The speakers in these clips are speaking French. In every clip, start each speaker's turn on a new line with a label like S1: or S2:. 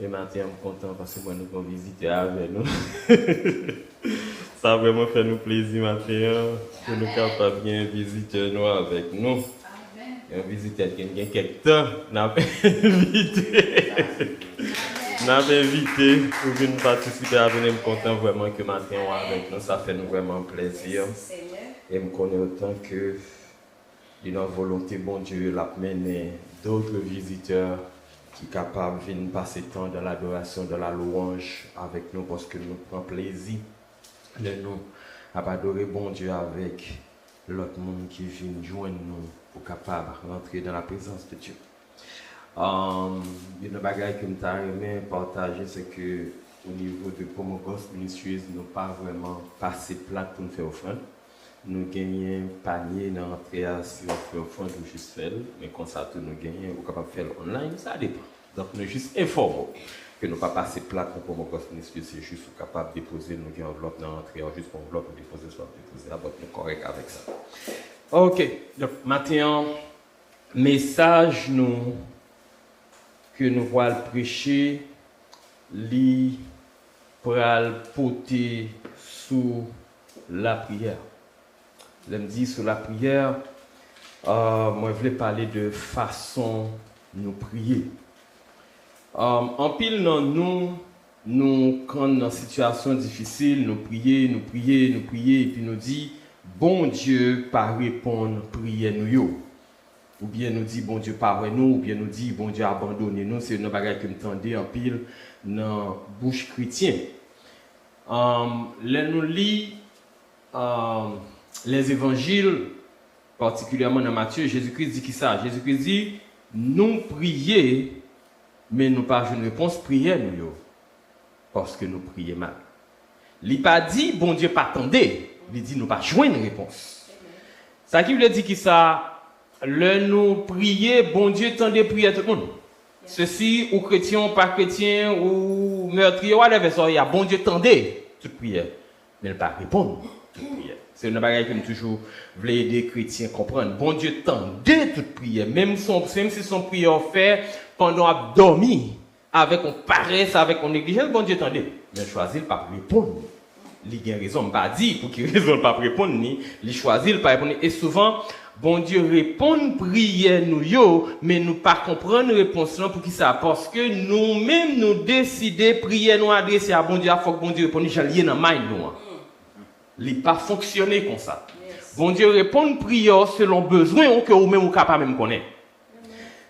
S1: Et matin, je suis content parce que moi, nous avons visité avec nous. Ça a vraiment fait nous plaisir matin que nous capables bien visiter nous avec nous. Un visiteur qui a quelques temps, n'a invité. N'a invité pour venir participer à venir. Je suis content vraiment que matin avec nous. Ça fait nous vraiment plaisir. Et je connais autant que de notre volonté, bon Dieu, l'a mené d'autres visiteurs qui sont capables de venir passer temps dans l'adoration, dans la louange avec nous parce que nous prenons plaisir de nous à adorer bon Dieu avec l'autre monde qui vient joindre nous pour capable rentrer dans la présence de Dieu. Une bagaille que je aimé partager, c'est que au niveau de Pomogos Ministries, nous pas vraiment passé plat pour nous faire offrande. Nous gagnons panier dans l'entrée si on fait offrande ou juste faire, mais quand ça nous gagnons, ou capable de faire online, ça dépend. Donc nous juste informons que nous pas passer plat pour Pomogos Ministries, c'est juste capable de déposer, nous gagnons enveloppe dans l'entrée, juste pour enveloppe pour déposer, soit déposer, là, nous correct avec ça. Ok, donc maintenant, message nous que nous voulons prêcher, li pral porter sous la prière. Je me dis sous la prière, moi je voulais parler de façon nous prier. En pile dans nous quand dans une situation difficile, nous prier, et puis nous dit bon Dieu pas répondre prière nous yo. Ou bien nous dit bon Dieu pas nous, ou bien nous dit bon Dieu abandonne nous, c'est une bagarre que m'entendez en pile dans bouche chrétien. Là nous lit les évangiles, particulièrement dans Matthieu, Jésus-Christ dit qui ça? Jésus-Christ dit nous prier, mais nous pas une réponse prière nous yo, parce que nous prions mal. Il pas dit bon Dieu pas attendez, il dit nous pas joindre une réponse. Ça qui veut dire qui ça? Le nous prier, bon Dieu tendez prier tout le monde. Ceci, ou chrétien, ou pas chrétien, ou meurtrier, whatever, ça, il y a bon Dieu tendez toute prière. Mais il ne pas répondre toute prière. C'est une bagaille que nous toujours voulons aider les chrétiens à comprendre. Bon Dieu tendez toute prière. Même si son prière fait pendant à dormir, avec on paresse, on négligence, bon Dieu tendez. Mais choisir pas répondre. Il a raison, pas dit pour qu'il raison pas répondre, ni il choisit pas répondre. Et souvent, bon Dieu répond prière nous yo, mais nous pas comprendre réponse là pour qui ça parce que nous-mêmes nous décider prière nous adresser à bon Dieu, faut que bon Dieu réponde j'en lié dans mind nous. Il pas fonctionner comme ça. Bon Dieu répond prière selon besoin que ou même ou capable même connaître.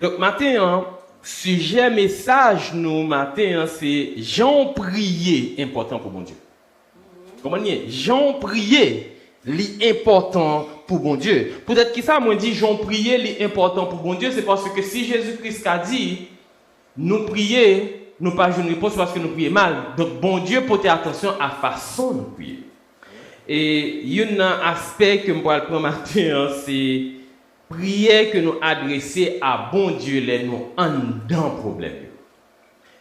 S1: Donc matin sujet message nous matin c'est Jean prier important pour bon Dieu. Comment dire Jean prier l'important pour bon Dieu. Peut-être que ça moi dit Jean prier l'important pour bon Dieu, c'est parce que si Jésus-Christ a dit nous prier, nous pas une réponse parce que nous prions mal. Donc bon Dieu porter attention à façon de prier. Et il y a un aspect que je vais prendre matin, c'est prière que nous adresser à bon Dieu les nous en dans problème.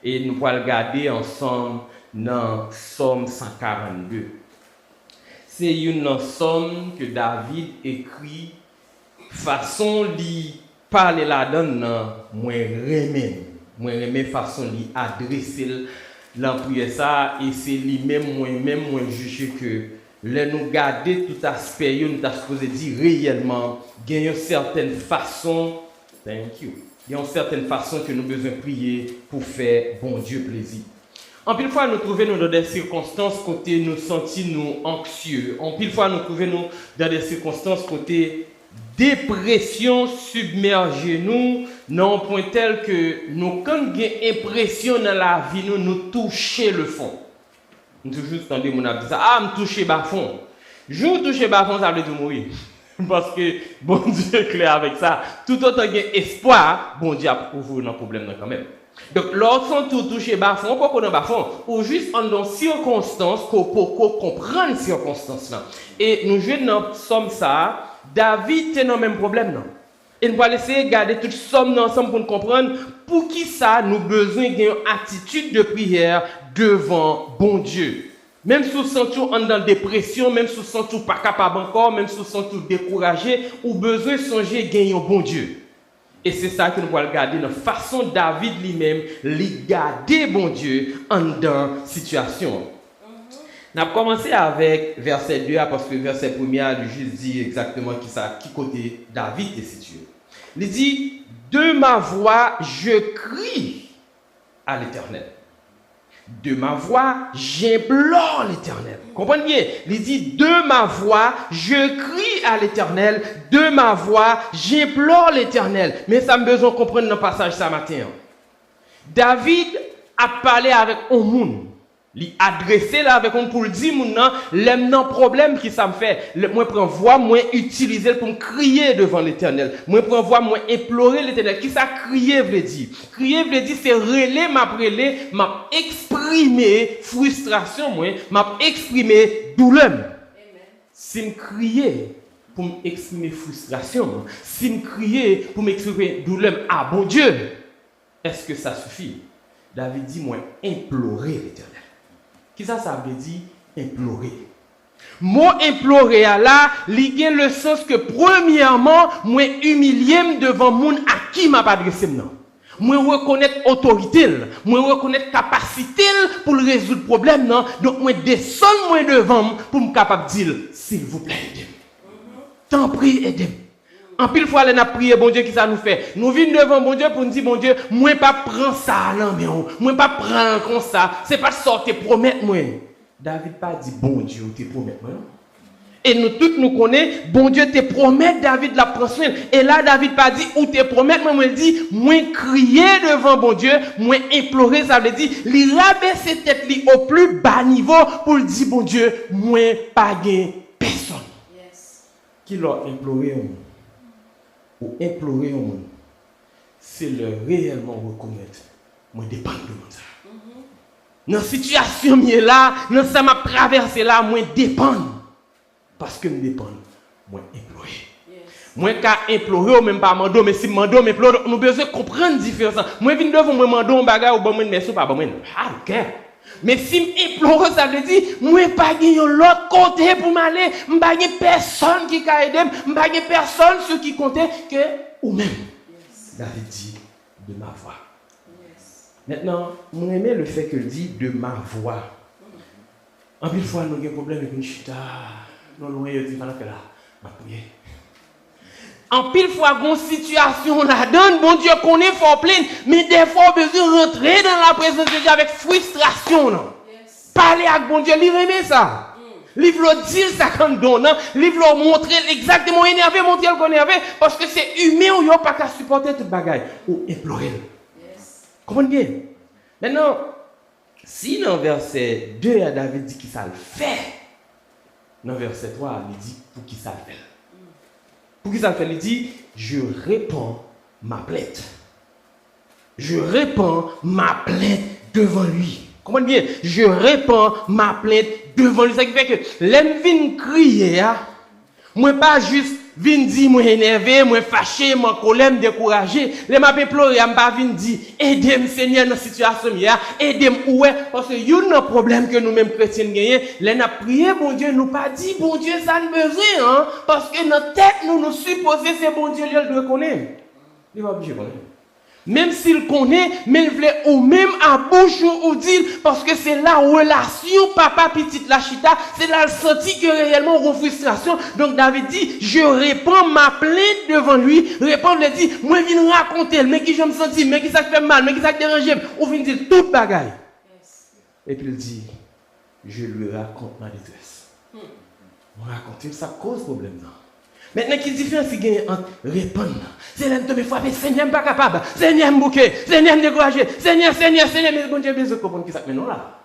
S1: Et nous allons regarder ensemble dans Psaume 142. C'est une somme que David écrit façon li parler là-dedans moi remè façon li adresser la prière ça et c'est lui même moi juger que là nous garder tout aspect nous t'a supposé dire réellement il y a une certaine façon thank you il y a une certaine façon que nous besoin prier pour faire bon Dieu plaisir. En pile fois, nous trouvons dans des circonstances côté nous sentir nous anxieux. En pile fois, nous trouvons dans des circonstances côté dépression submerger nous, non point tel que nous quand nous avons impression dans la vie nous toucher le fond. Nous toujours entendez mon dit ça, me toucher bas fond. Jour toucher bas fond ça veut dire mourir. Parce que bon Dieu est clair avec ça. Tout autant qu'il y a espoir, bon Dieu a pour vous un problème quand même. Donc, lorsqu'on touche bas fond, pourquoi on bas fond? Ou juste en dans circonstances, pour comprendre circonstances là. Et nous jouons dans somme ça, David est dans le même problème non. Et nous allons essayer de garder toute somme ensemble pour nous comprendre pour qui ça nous besoin d'une attitude de prière devant bon Dieu. Même si vous sentez en dans dépression, même si vous sentez pas capable encore, même si vous sentez découragé, ou besoin de songer gagner un bon Dieu. Et c'est ça que nous allons regarder dans la façon David lui-même, lui garder bon Dieu en dans situation. On a commencé avec verset 2, parce que verset 1er, juste dit exactement qui côté David est situé. Il dit, de ma voix, je crie à l'Éternel. De ma voix, j'implore l'Éternel. Comprenez bien? Il dit, de ma voix, je crie à l'Éternel. De ma voix, j'implore l'Éternel. Mais ça me besoin de comprendre dans le passage ce matin. David a parlé avec un monde. Il a adressé là avec un pour le dire, l'aime non problème qui ça me fait. Moi, prends voix, moi, utiliser pour me crier devant l'Éternel. Moi, prends voix, moi, implorer l'Éternel. Qui ça crier veut dire? Crier veut dire, c'est relais, m'a exprimer frustration, moi, m'a exprimer douleur. Si me crier pour m'exprimer frustration, si me crier pour m'exprimer douleur, ah bon Dieu, est-ce que ça suffit? David dit, moi, implorer l'Éternel. Qui ça veut dire implorer? Mot implorer là, il a le sens que premièrement, moi humilier devant moun à qui m'a adressé non. Moi reconnaître autorité, moi reconnaître capacité pour résoudre problème non. Donc moi descendre moi devant pour me capable dire s'il vous plaît aidez-moi. T'en prie aidez-moi. En pile fois, on a prié, bon Dieu, qui ça nous fait? Nous venons devant bon Dieu pour nous dire, bon Dieu, moi pas prendre ça, là, mais moi pas prendre comme ça. C'est pas sortir promettre, moi. David pas dit, bon Dieu, te promettre, moi. Et nous tous nous connaissons, bon Dieu te promet, David la prend soin. Et là, David pas dit, ou te promettre, moi, il dit, moi crier devant bon Dieu, moi implorer, ça veut dire, lui rabaisser tête li au plus bas niveau pour lui dire, bon Dieu, moi pas gain personne. Yes. Qui l'a imploré, ou implorer au monde, c'est le réellement reconnaître, moi dépend de moi. Dans la situation là, dans ça m'a traversé là, moi dépend. Parce que me dépend, moi implorer. Moi qu'à implorer ou même pas mando, mais si mando m'implore, nous besoin comprendre différence. Moi vinn devant moi mando un bagage ou bon moi merci pas bon moi. Ah OK. Mais si m'implore ça veut dire moi pas gagner l'autre côté pour m'aller, m'pa gagner personne qui ka aider, m'pa gagner personne ce qui comptait que ou même. David dit de ma voix. Maintenant, moi aimé le fait que dit de ma voix. En plus fois nous avons un problème avec une chita, non loin dit pendant que là, m'a prié. En pile fois, une situation la donne, bon Dieu connaît fort plein, mais des fois, on besoin rentrer dans la présence de Dieu avec frustration. Non? Yes. Parler avec bon Dieu, lui remet ça. Lui veut dire ça comme donne, lui veut montrer exactement énervé, montrer qu'on est énervé, parce que c'est humain ou il n'y a pas qu'à supporter toute bagaille. Ou implorer. Yes. Comprenez bien? Maintenant, si dans verset 2, David dit qu'il ça le fait, dans verset 3, il dit pour qui ça le fait. Pour qui ça le fait? Il dit, je répands ma plainte. Je répands ma plainte devant lui. Comprenez bien? Je répands ma plainte devant lui. Ça qui fait que l'aime vient crier, moi pas juste vient dire, moi énervé, moi fâché, moi colère, découragé. Les m'a pleurer, je pas vient dire, aidez-moi Seigneur dans cette situation, aidez-moi ouais, parce que y a un problème que nous-mêmes chrétiens gagnons. Les n'a prié, bon Dieu, nous pas dit, bon Dieu, ça ne besoin, parce que notre tête, nous supposons c'est bon Dieu, il doit connaître. Il va obligé de connaître. Même s'il connaît, mais il voulait ou même à bouche ou dire, parce que c'est la relation papa-petite la chita, c'est là le senti que réellement une frustration. Donc David dit, je répands ma plainte devant lui, répond, il dit, moi je viens raconter, mais qui je me sens, mais qui ça fait mal, mais qui ça dérange, ou vient dire toute bagaille. Et puis il dit, je lui raconte ma détresse. On raconte, ça cause problème non. Maintenant, quelle différence il y a entre répondre? C'est l'un de mes frapper, Seigneur n'est pas capable, Seigneur me bouquet, Seigneur me découragé, Seigneur, mais bon Dieu, besoin de comprendre qui ça. Mais non là.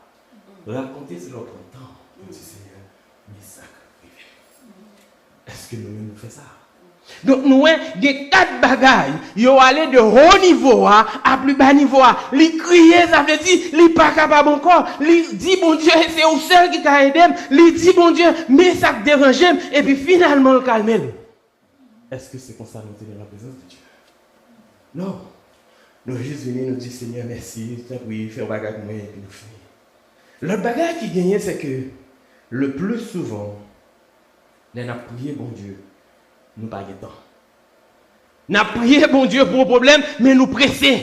S1: Raconter, c'est notre temps. On dit Seigneur, mais ça privé. Est-ce que nous faisons ça? Donc, nous avons des 4 bagailles. Ils ont allé de haut niveau à plus bas niveau. Ils crient, ça veut dire, ils ne sont pas capables encore. Ils disent, bon Dieu, c'est au seul qui t'a aidé. Ils disent, bon Dieu, mais ça te dérange. Et puis finalement, le calme. Est-ce que c'est comme ça nous tenir la présence de Dieu? Non. Nous juste venir nous dire, Seigneur, merci. Oui, faire un bagage pour moi et puis nous finir. Le bagage qui gagne, c'est que le plus souvent, nous avons prié, bon Dieu. Nous pas de temps. Nous prions bon Dieu pour un problème, mais nous pressons.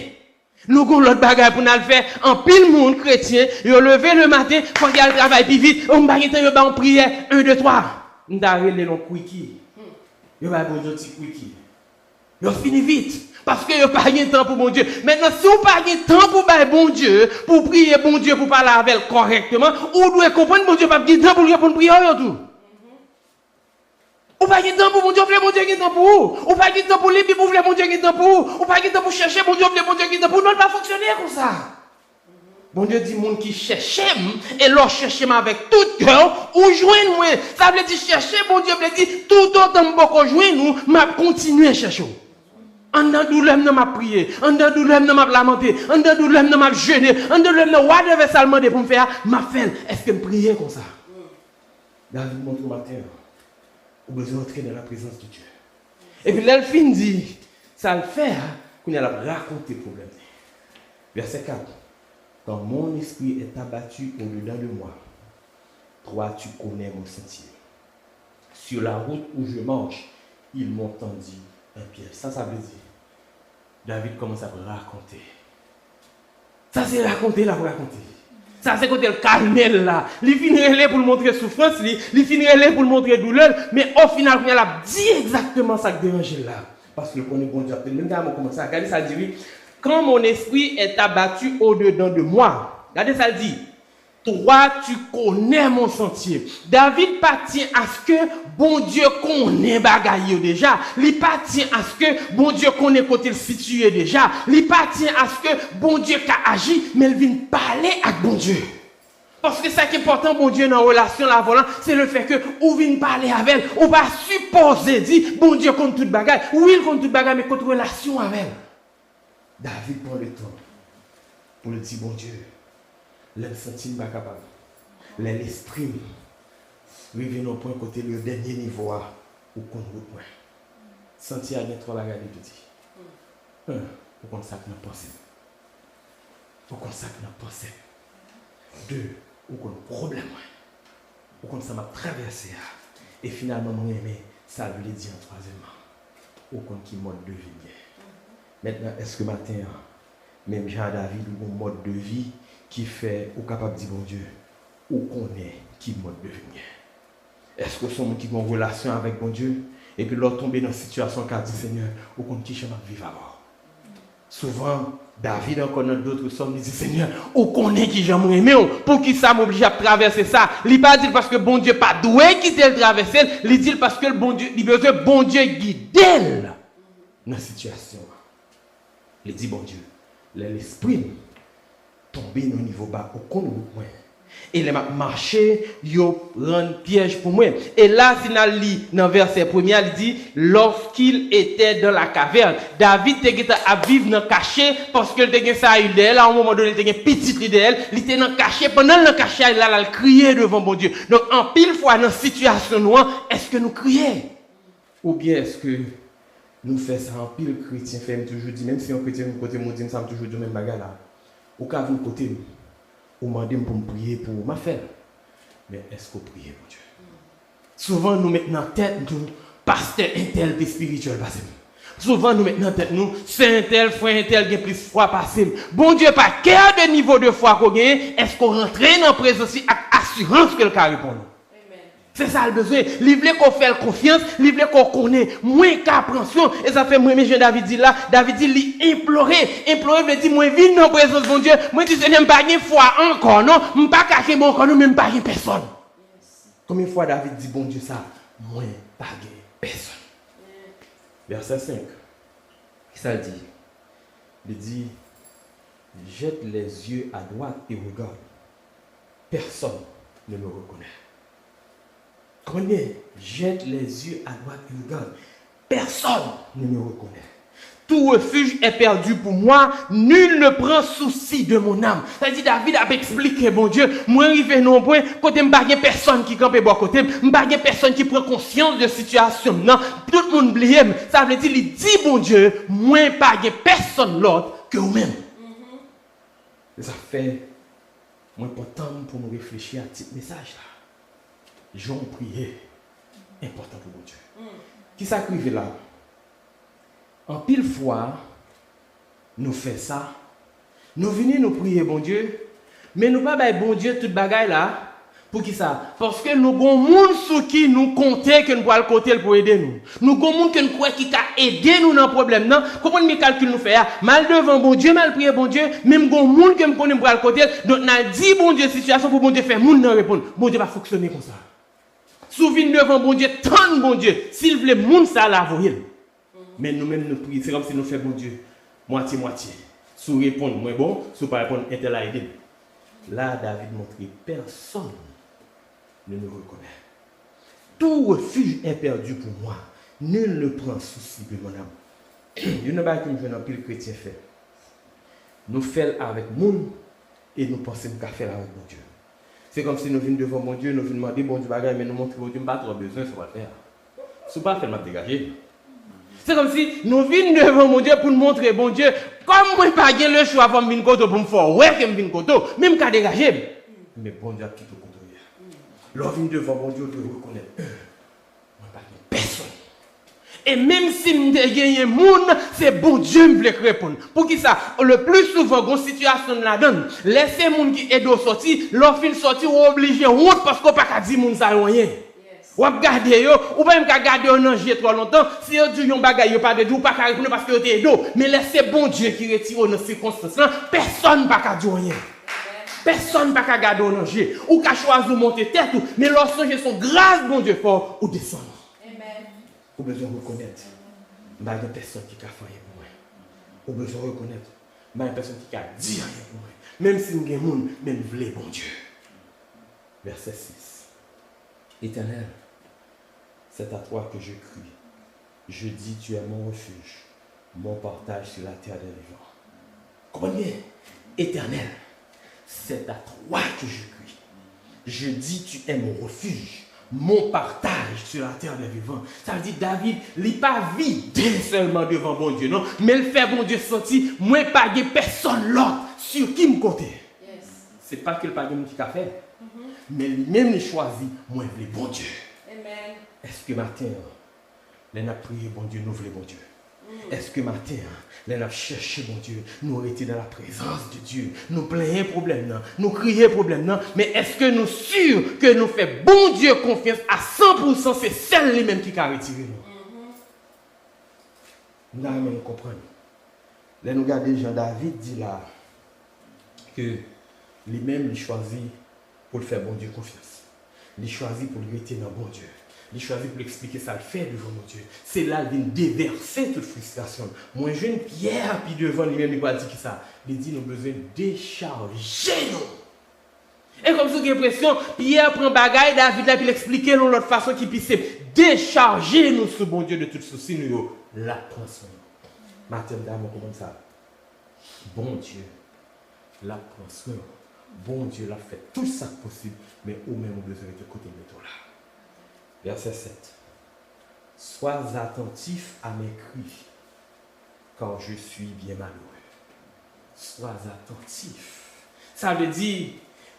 S1: Nous avons l'autre bagage pour nous faire. En pile monde chrétien, ils ont levé le matin, quand il y a le travail plus vite, on va en prière, 1, 2, 3. Nous avons les longs quickies. Ils ont bon Dieu petit quickie. Ils ont fini vite. Parce que vous n'avez pas de temps pour bon Dieu. Maintenant, si vous n'avez pas de temps pour bon Dieu, pour prier bon Dieu, pour parler avec elle correctement, vous devez comprendre bon Dieu pas de temps pour répondre prière tout. Ou pas de temps pour mon Dieu, mon Dieu qui est temps pour vous. Ou pas de temps pour lire, pour mon Dieu qui est temps pour vous. Ou pas de temps pour chercher, mon Dieu qui est temps pour vous. Non, pas fonctionner comme ça. Bon Dieu dit, monde qui cherche, et leur cherche avec tout cœur, ou joindre moi. Ça veut dire chercher, bon Dieu veut dire, tout autant que joindre nous, m'a continuer à chercher. En dedans douleur, m'a prié. En dedans douleur, m'a lamenté. En dedans douleur, m'a jeûné. En dedans douleur, whatever ça demande pour me faire, m'a fait. Est-ce que je prie comme ça? David montre au matin. Vous besoin d'entrer dans la présence de Dieu. Et puis l'elfine dit, ça le fait, qu'on a raconté le problème. Verset 4. Quand mon esprit est abattu au-dedans de moi, toi tu connais mon sentier. Sur la route où je marche, ils m'ont tendu un piège. Ça veut dire, David commence à raconter. Ça c'est raconter, là pour raconter. Ça, c'est quand elle calme là. Il finirait pour le montrer souffrance, il finirait pour le montrer douleur, mais au final, il a dit exactement ça qui dérange là. Parce que le connaît bon Dieu. Même quand on commence à regarder, ça dit oui. Quand mon esprit est abattu au-dedans de moi, regardez ça dit. Toi, tu connais mon sentier. David partit à ce que bon Dieu connaît bagaille déjà. Il partit à ce que bon Dieu connaît côté le situé déjà. Il partit à ce que bon Dieu a agi, mais il vient parler avec bon Dieu. Parce que ça qui est important, bon Dieu, dans la relation, la volant, c'est le fait que ou vient parler avec elle, ou va supposer dire, bon Dieu compte toute bagaille. Oui, il compte toute bagaille, mais contre relation avec elle. David prend le temps pour le dire, bon Dieu. L'esprit n'est pas capable. L'esprit, arrive au point côté le dernier niveau, ou qu'on le point. Sentir à trois bagages de dit. Ou qu'on ça que nous pensons. Ou qu'on ça que nous pensons. 2, ou qu'on problème. Ou qu'on ça m'a traversé. Et finalement, mon aimé, ça veut dire en troisièmement. Ou qu'on qui mode de vie. Maintenant, est-ce que matin, même Jean-David, ou un mode de vie, qui fait ou capable de dire bon Dieu ou connaît qui mode de vie. Est-ce que sont qui ont une relation avec bon Dieu et puis l'autre tomber dans une situation qu'a dit Seigneur ou qu'on qui chemin vivre alors. Souvent David encore dans d'autres sommes dit Seigneur ou connaît qui j'aime aimer pour qui ça m'oblige à traverser ça. Il pas dit parce que bon Dieu pas doué quitter le traverser, il dit parce que le bon Dieu il besoin bon Dieu guide elle dans la situation. Il dit bon Dieu l'esprit tomber au niveau bas au compte moi et les marché yo rend piège pour moi et là final lit dans verset 1er il dit lorsqu'il était dans la caverne David était à vivre dans caché parce que il était ça il d'elle à un moment donné il était petite d'elle il était dans caché pendant le caché là il criait devant bon Dieu donc en pile fois dans situation noire est-ce que nous crions ou bien est-ce que nous faisons ça en pile chrétien fait toujours dit même si on chrétien côté mon dit ça toujours du même bagarre là ou quand vous côté ou demandez pour me prier pour ma faire mais est-ce que vous priez mon Dieu souvent nous mettons en tête nous pasteur intel et spirituel passé souvent nous mettons en tête nous c'est un tel frère un tel qui plus foi passé bon Dieu pas quel de niveau de foi qu'on gagne est-ce qu'on rentre dans la présence avec assurance que le cas répond c'est ça le besoin. Il veut qu'on fasse confiance, il veut qu'on connaisse moins qu'appréhension. Et ça fait moi, mais David dit là, David dit, il implorer veut dire, moi, vine dans la présence de mon Dieu. Moi, tu sais, je n'ai pas de foi encore, non? Je ne pas cacher mon corps, non, même pas de personne. Combien de fois David dit, bon Dieu, ça? Moi, pas de personne. Verset 5. Ça dit, il dit, jette les yeux à droite et regarde. Personne ne me reconnaît. Connais, jette les yeux à droite et regarde. Personne ne me reconnaît. Tout refuge est perdu pour moi. Nul ne prend souci de mon âme. C'est-à-dire, David a expliqué, bon Dieu, moi, arrivé non point, côté m'bagé personne qui campe bois côté, m'bagé personne qui prend conscience de la situation. Non, tout le monde oublie. Ça veut dire, il dit, bon Dieu, moi, pas personne l'autre que vous-même. Et ça fait, moi, important pour me réfléchir à ce petit message là. J'en prier, important pour mon Dieu. Qui s'acrive là? En pile fois, nous faisons ça. Nous venons nous prier, bon Dieu. Mais nous ne pas bon Dieu toute bagaille là. Pour qui ça? Parce que nous avons des gens sur qui nous comptons que nous pouvons côté pour aider nous. Nous avons des gens qui croient qui peut aider nous dans le problème. Non? Comment nous calcul nous fait? Mal devant bon Dieu, mal prier bon Dieu. Même des gens qui nous connaissent pour le côté. Donc, nous avons dit bon Dieu situation pour bon Dieu faire. Nous ne répondre. Bon Dieu va fonctionner comme ça. Souviens devant bon Dieu, tant bon Dieu. S'il voulait, moun ça la voyer. Mais nous-mêmes nous prions. C'est comme si nous faisons bon Dieu. Moitié-moitié. Sous répondre, moins bon. Sous pas répondre, intel à aider. Là, David montre que personne ne nous reconnaît. Tout refuge est perdu pour moi. Nul ne prend souci de mon âme. Il y a une chose que nous venons pile chrétien fait. Nous faisons avec monde et nous pensons qu'à faire avec mon Dieu. C'est comme si nous venons devant mon Dieu, nous venons demander bon Dieu bagaille, mais nous montrons que Dieu n'a pas trop besoin, ça va le faire. Si pas faire, m'a dégager. C'est comme si nous venons devant mon Dieu pour nous montrer bon Dieu, comme moi pas le choix avant de venir pour me faire ouais que me venir koto, même qu'à dégager. Mais bon Dieu a tout contrôlé. L'on vient devant mon Dieu de reconnaître, moi pas personne. Et même si je gagne monde, c'est bon Dieu qui veut répondre. Pour qui ça? Le plus souvent, quand situation la donne, laissez les gens qui aident au sortir, leur fin sortir ou obligé honte parce qu'on ne peut pas dire que ça rien. Ou garder yo, ou pas même garder un danger trop longtemps, si vous dites un bagage pas de ou pas répondre parce que vous êtes d'eau, mais laissez bon Dieu qui retire dans ces circonstances là, personne ne peut dire rien. Personne ne peut garder un danger. Ou qu'à choisir monter tête, mais lorsque son grâce bon Dieu fort ou descendre. Ou besoin de reconnaître, il y a personne qui a fait rien pour moi. Ou besoin de reconnaître, il y a personne qui a dit rien pour moi. Même si nous avons des gens, même voulez bon Dieu. Verset 6. Éternel, c'est à toi que je crie. Je dis, tu es mon refuge, mon partage sur la terre des vivants. Comprenez? Éternel, c'est à toi que je crie. Je dis, tu es mon refuge, mon partage sur la terre des vivants. Ça veut dire, David, il n'est pas vide seulement devant bon Dieu, non? Mais il fait bon Dieu sortir, moi, pas de personne l'autre sur qui me compter. Yes. Ce n'est pas qu'il n'y a pas de qui a fait. Mais lui-même, il choisit, moi, je veux bon Dieu. Amen. Est-ce que matin, les n'a prié, bon Dieu, nous voulons bon Dieu? Est-ce que matin, les n'a cherché, bon Dieu, nous été dans la présence de Dieu, nous plaignons problème, non? Nous crions problème, non? Mais est-ce que nous sûrs que nous faisons bon Dieu confiance à 100%, c'est celle lui-même qui a retiré nous? Nous allons même comprendre. Là, nous regardons Jean-David dit là que lui-même, il choisit pour le faire bon Dieu confiance. Il choisit pour lui rester dans bon Dieu. Il choisit pour expliquer ça le fait devant mon Dieu. C'est là qu'il vient déverser toute frustration. Moi, je une pierre, puis devant lui-même, il va dire ça. Il dit, nous avons besoin de décharger nous. Et comme ça, j'ai l'impression, Pierre prend bagaille, David là, puis l'expliquer de l'autre façon qui puisse décharger nous sur bon Dieu de tout souci, nous la prend. Matin, dame, comment ça? Bon Dieu, la prend. Bon Dieu l'a fait tout ça possible, mais au même besoin de côté de toi là. Verset 7. Sois attentif à mes cris, car je suis bien malheureux. Sois attentif. Ça veut dire,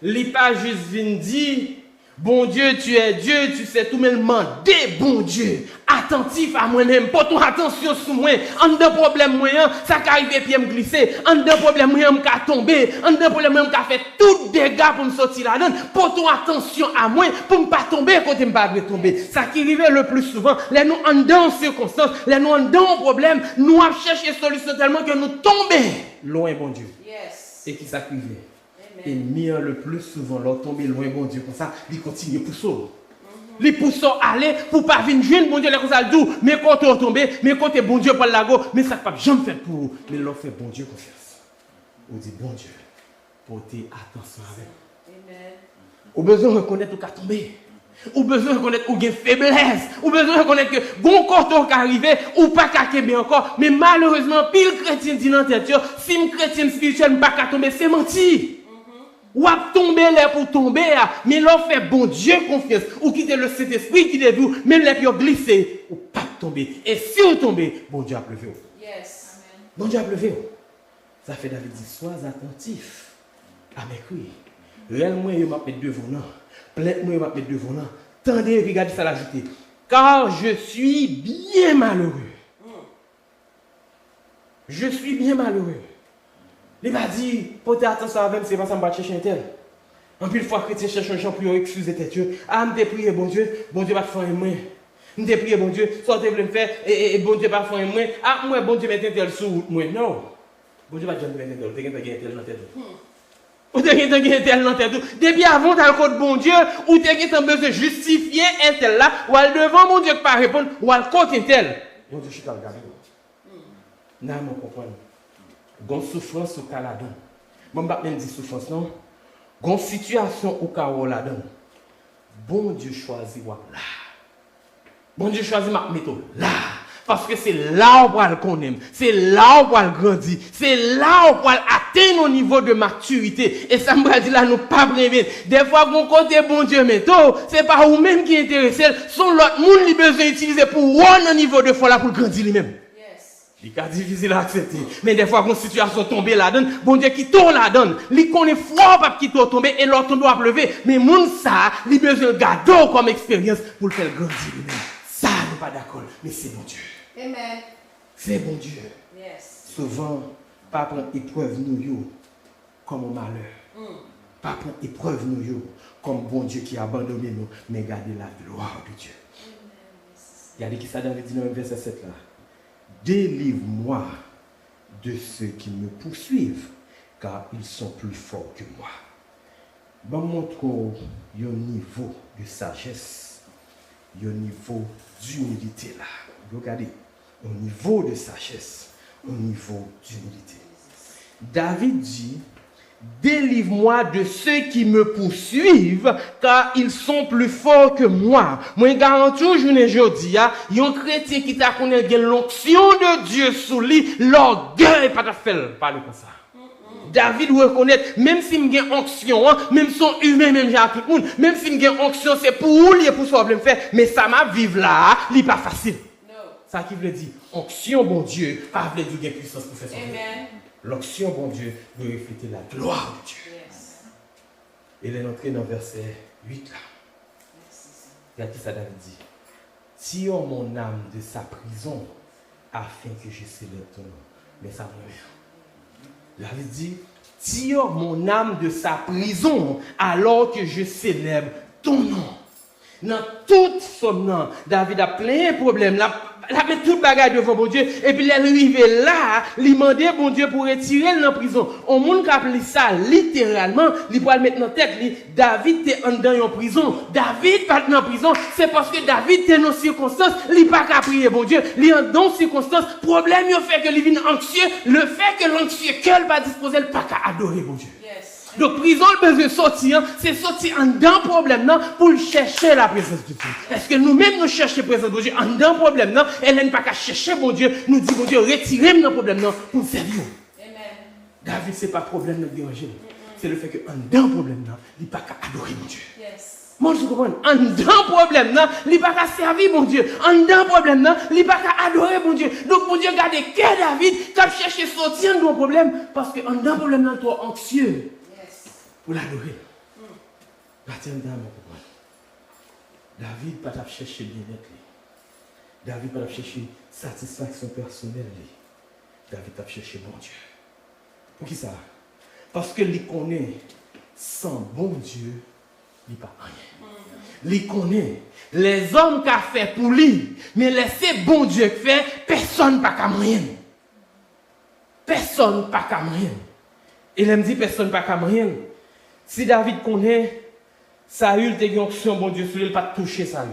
S1: il n'est pas juste venu dire, bon Dieu, tu es Dieu, tu sais tout, mais demander, bon Dieu, attentif à moi-même, porte ton attention sur moi, en de problème moyen, ça qu'arrive et puis me glisser, en de problème moyen, me tomber, en de problème moyen, me fait tout dégâts pour me sortir là-dedans, porte ton attention à moi, pour ne pas tomber quand je ne pas tomber. Ça qui arrive le plus souvent, là nous en dans circonstances, là nous en dans problème, nous avons cherché solution tellement que nous tombons loin, bon Dieu. Yes. Et qui s'active. Et mieux le plus souvent, leur tomber loin, bon Dieu, comme ça, il continue pour ça. Les poussons aller pour pas venir jeune, bon Dieu, les comme ça, doux, mais quand on tombe, mais quand bon Dieu pour la go, mais ça ne pas jamais fait pour vous. Mais leur fait bon Dieu confiance. On dit bon Dieu, portez attention avec vous. Au besoin de reconnaître où tomber. Ou besoin de reconnaître où il y a faiblesse. Ou besoin de reconnaître que bon corps qui arrive ou pas qu'à bien encore. Mais malheureusement, pile chrétien dit dans tête, si un chrétien spirituel pas qu'à tomber, c'est menti. Ou à tomber là pour tomber, mais l'on fait bon Dieu confiance. Ou quitter le Saint-Esprit qui est vous, même les pieds glissés, ou pas tomber. Et si vous tombez, bon Dieu a pleuvé. Yes. Amen. Bon Dieu a pleuvé. Ça fait David dit, sois attentif à mes cris. Réellement, il m'a mis devant nous. Plainte-moi, il m'a mis devant nous. Tendez, regardez ça l'ajouter. Car je suis bien malheureux. Je suis bien malheureux. Il m'a dit, portez attention avec c'est pas ça, je vais chercher un tel. En plus, fois chrétien cherche un champ pour excuser tête. Ah, je prié, bon Dieu va te faire un moins. Je prié, bon Dieu, ça te voulait me faire, et bon Dieu va faire un moins. Ah, moi, bon Dieu mette un tel sous moi. Non. Bon Dieu va te mettre un tel, tu as un tel dans la tête. Ou tu as un tel dans la tête. Depuis avant, tu as le code bon Dieu, ou tu as besoin de justifier un tel là, ou à devant mon Dieu qui pas répondre, ou à le côté un tel. Bon Dieu, je suis dans le garde. Non, je comprends. Gon souffrance au cas là-dedans. Je ne vais pas même dire souffrance, non. Gon situation au cas là-dedans. Bon Dieu choisit là. Bon Dieu choisit ma méthode là. Parce que c'est là où on connaît. C'est là où on grandit. C'est là où on atteint au niveau de maturité. Et ça me dit là, nous pas prévenir. Des fois, mon côté bon Dieu méthode, c'est pas vous-même qui est intéressé. Son l'autre monde qui besoin d'utiliser pour un niveau de foi là pour grandir lui-même. C'est difficile à accepter. Mais des fois, quand une situation tombe là-dedans, bon Dieu qui tourne là-dedans, il connaît fort pas qui tourne tomber et l'autre doit pleuver. Mais mon ça, il a besoin de garder comme expérience pour le faire grandir lui-même. Ça, nous pas d'accord. Mais c'est bon Dieu.
S2: Amen.
S1: C'est bon Dieu.
S2: Yes.
S1: Souvent, pas prendre épreuve nous comme un malheur. Pas prendre épreuve nous comme bon Dieu qui a abandonné nous, mais garder la gloire de Dieu. Regardez qui ça dans le 19 verset 7 là. Délivre-moi de ceux qui me poursuivent, car ils sont plus forts que moi. Je montre un niveau de sagesse, un niveau d'humilité là. Regardez, un niveau de sagesse, un niveau d'humilité. David dit, délivre-moi de ceux qui me poursuivent, car ils sont plus forts que moi. Moi, je garantis aujourd'hui, il y a un chrétien qui t'a connu l'onction de Dieu sous lui, l'orgueil pas de faire, parle comme ça. David reconnaît, même si j'ai une onction, même son humain, même j'ai tout le monde, même si j'ai une onction, c'est pour lui, pour ce problème faire, mais ça m'a vivre là, il n'est pas facile. Ça qui veut dire, onction, bon Dieu, pas veut dire qu'il y a puissance pour faire ça.
S2: Amen.
S1: L'onction, bon Dieu, doit refléter la gloire de Dieu.
S2: Yes.
S1: Il est entré dans le verset 8 là. Regardez ça, David dit. Tire mon âme de sa prison afin que je célèbre ton nom. Mais ça me David dit, tire mon âme de sa prison alors que je célèbre ton nom. Dans toute son nom, David a plein de problèmes. Il a mis toute bagarre devant bon Dieu. Et puis il est arrivé là, il a demandé bon Dieu pour retirer dans la prison. On monde qui appelle ça littéralement, il peut le mettre dans la tête. David était en dans prison. David pas dans la prison, c'est parce que David était dans circonstances, il pas qu'à prier bon Dieu. Il est dans circonstances, problème il fait que il vient anxieux, le fait que l'anxieux qu'elle va disposer, il pas qu'à adorer bon Dieu. Donc, prison, le besoin de sortir, c'est sortir en d'un problème pour chercher la présence de Dieu. Est-ce que nous-mêmes nous cherchons la présence de Dieu en d'un problème elle n'est pas qu'à chercher mon Dieu, nous dit mon Dieu, retirez le problème pour nous servir. Amen. David, ce n'est pas le problème de déranger. C'est le fait qu'en d'un problème il n'est pas qu'à adorer mon Dieu.
S2: Yes.
S1: Moi, je comprends. En d'un problème il n'est pas qu'à servir mon Dieu. En d'un problème il n'est pas qu'à adorer mon Dieu. Donc, mon Dieu, regardez que David qui a cherché à sortir de problème parce qu'en d'un problème il est trop anxieux. Pour l'adorer. David pas chercher bien-être. David pas chercher satisfaction personnelle. David a cherché bon Dieu. Pour qui ça? Parce que il connaît sans bon Dieu, il n'y a pas rien. Il connaît les hommes qu'a fait pour lui, mais laisser bon Dieu faire, personne pas qu'à moyen. Personne pas qu'à moyen. Il me dit personne pas qu'à moyen. Si David connaît, Saül te onction, bon Dieu, il ne pas toucher Saül.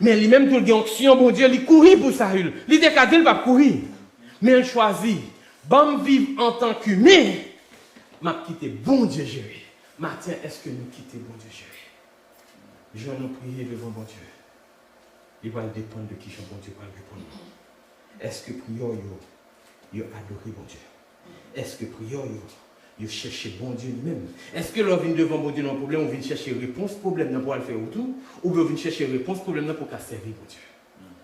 S1: Mais lui-même, tout le onction, bon Dieu, il courit pour Saül. Il dit qu'il ne va pas courir. Mais il choisit, bon vivre en tant qu'humain, m'a quitté bon Dieu gérer. Matin, est-ce que nous quittons bon Dieu gérer? Je vais nous prier devant bon Dieu. Il va dépendre de qui bon Dieu va répondre. Est-ce que prière, il a adoré bon Dieu? Est-ce que prière, il cherche bon Dieu lui-même? Est-ce que l'on vient devant bon Dieu dans un problème, on vient chercher réponse problème pour le faire autour, ou bien on vient chercher réponse problème pour servir bon Dieu?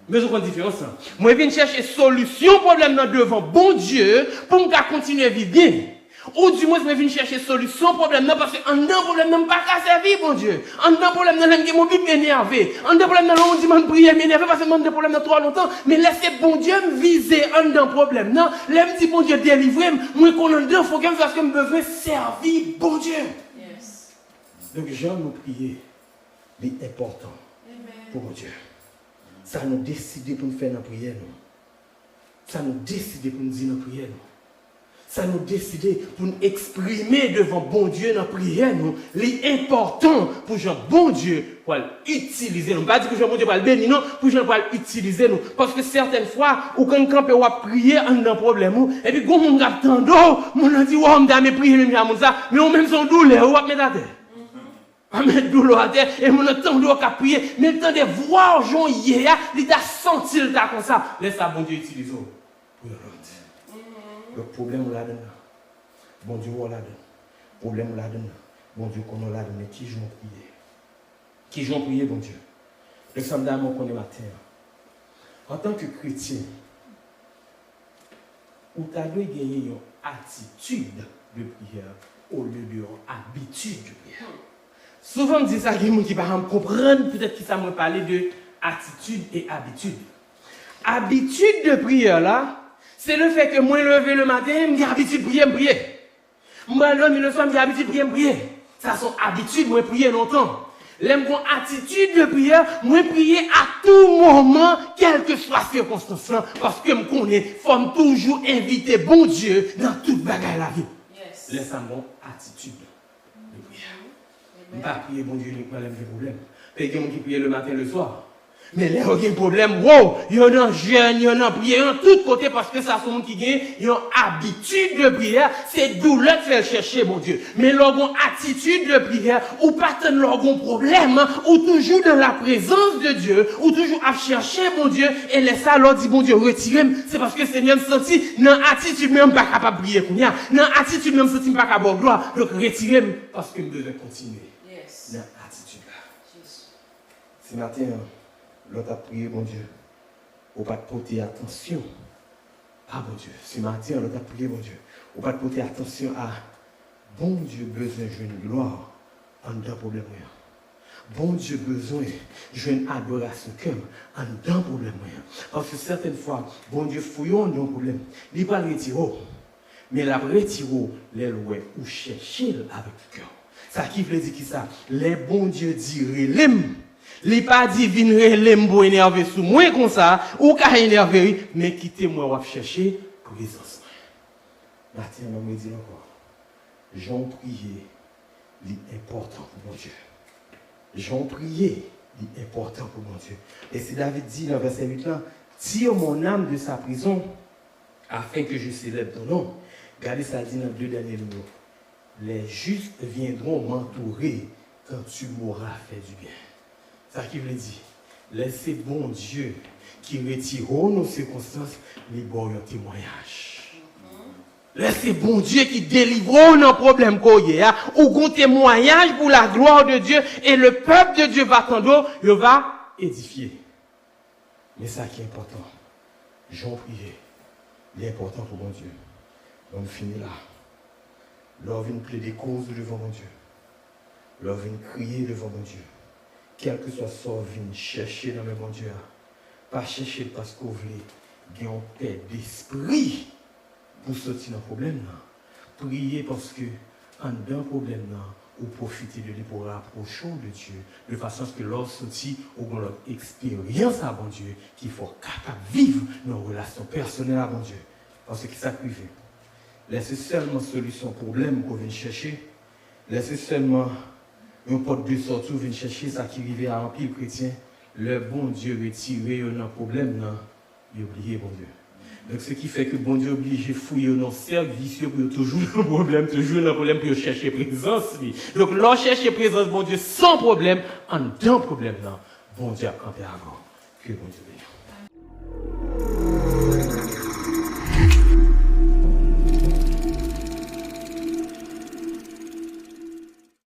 S1: Mais je comprends la différence. Moi, je viens chercher solution problème devant bon Dieu pour continuer à vivre bien. Ou du moins, je viens chercher solution problème, non, parce qu'en un problème, non, pas qu'à servir, bon Dieu. En un problème, non, l'homme qui m'a énervé. En un problème, non, on dit, man, prier, m'énervé, parce que mon problème, non, trop longtemps. Mais laissez bon Dieu me viser en un problème, non. L'homme dit, bon Dieu, délivrez, moi, qu'on en deux, faut que parce que je besoin servir, bon Dieu. Yes. Donc, Jean nous prier, c'est important. Pour Dieu. Ça nous décide pour nous faire notre prière, nous. Ça nous décide pour nous dire notre prière, nous. Ça nous décide pour nous exprimer devant bon Dieu dans la prière, nous. L'important pour Jean bon Dieu pour l'utiliser. Nous ne pas dire que Jean bon Dieu pour le bénir, non, pour Jean pour l'utiliser, nous. Parce que certaines fois, ou quand on peut prier, on a un problème, et puis quand on a tendance, on a dit, oh, on a prié, mais on même son douleur, on va mettre à terre. On met douleur à terre, et on entend douleur à prier, mais le temps de voir Jean hier, il a senti le tas comme ça. Laisse ça, bon Dieu, utilise pour l'autre. Le problème, on l'a donné. Bon Dieu, on l'a donné. Le problème, on l'a donné. Bon Dieu, qu'on l'a donné. Qui j'ont prié? Qui j'ont prié, bon Dieu? L'exemple d'amour qu'on est matin. En tant que chrétien, où tu as dû gagner une attitude de prière au lieu de une habitude de prière. Souvent, on dit ça, il y a des gens qui ne peuvent pas comprendre, peut-être qu'ils savent me parler de attitude et habitude. Habitude de prière, là, c'est le fait que moi, lever le matin, j'ai l'habitude de prier, Moi, l'homme, le soir, j'ai l'habitude de prier, Ça, c'est habitude, moi, prier longtemps. L'aime qu'on attitude de prière, moi, prier à tout moment, quelle que soit la circonstance, parce que je connais, faut toujours inviter bon Dieu dans toute bagaille la vie. Yes. Laisse un bon attitude de prière. Je ne pas prier bon Dieu uniquement les problèmes. Il y a des gens qui prient le matin et le soir. Mais là, il y a un problème, wow, il y en a jeune, il y en a prière en tous côtés parce que ça, c'est monde qui gagne, il y a une habitude de prière, c'est douleur de faire chercher, mon Dieu. Mais leur attitude de prière, ou pas tant leur problème, ou toujours dans la présence de Dieu, ou toujours à chercher, mon Dieu, et laisse ça, leur dit, bon Dieu, retirez-moi, c'est parce que Seigneur me senti, dans l'attitude même pas capable de prier, dans l'attitude même senti pas capable de gloire, donc retirez-moi, parce que je devais continuer. Yes. Dans l'attitude là. Ce matin, l'autre a prié, mon Dieu, ou pas de porter attention à bon Dieu. Ce matin, l'autre a prié, mon Dieu, ou pas de porter attention à bon Dieu besoin de une gloire en d'un problème. Bon Dieu besoin d'une adoration comme en d'un problème. Parce que certaines fois, bon Dieu fouillons d'un problème. Il n'est pas le retirer, mais la retirer, les louer ou chercher avec le cœur. Ça qui veut dire qui ça? Les bons dieux diraient l'aime. Les pas divine relève pour énerver sous moi comme ça, ou qu'à énerver, mais quittez-moi, on va chercher présence. Matin, on me dit encore, j'en prié, l'important pour mon Dieu. J'en prié, l'important pour mon Dieu. Et c'est David dit dans verset 8 là, tire mon âme de sa prison, afin que je célèbre ton nom. Regardez ça dit dans 2 derniers mots. Les justes viendront m'entourer quand tu m'auras fait du bien. Ça qui veut dire, laissez bon Dieu qui retire nos circonstances, les bons témoignages. Laissez bon Dieu qui délivre nos problèmes qu'on y a, ou un témoignage pour la gloire de Dieu, et le peuple de Dieu va attendre, il va édifier. Mais ça qui est important, j'en prie, l'important pour mon Dieu. On finit là. L'on vient plaider cause devant mon Dieu. L'on vient crier devant mon Dieu. Quel que soit ce qu'on vient chercher dans le bon Dieu, pas chercher parce qu'on veut gagner une paix d'esprit pour sortir d'un problème. Prier parce que, en d'un problème, ou profiter de lui pour rapprocher de Dieu, de façon à ce que lorsqu'on sortit, ou qu'on a expérience à bon Dieu, qu'il faut capable de vivre nos relations personnelles à bon Dieu. Parce que ça privé. Laissez seulement solution au problème qu'on vient chercher. Laissez seulement un porte de sortie vient chercher ça qui arrive à remplir le chrétien. Le bon Dieu retiré un problème, il oublie bon Dieu. Donc ce qui fait que bon Dieu oblige de fouiller dans cercle vicieux pour toujours un problème, pour chercher présence. Donc l'on cherche présence, bon Dieu, sans problème, en d'un problème, bon Dieu a campé avant. Que bon Dieu bénisse.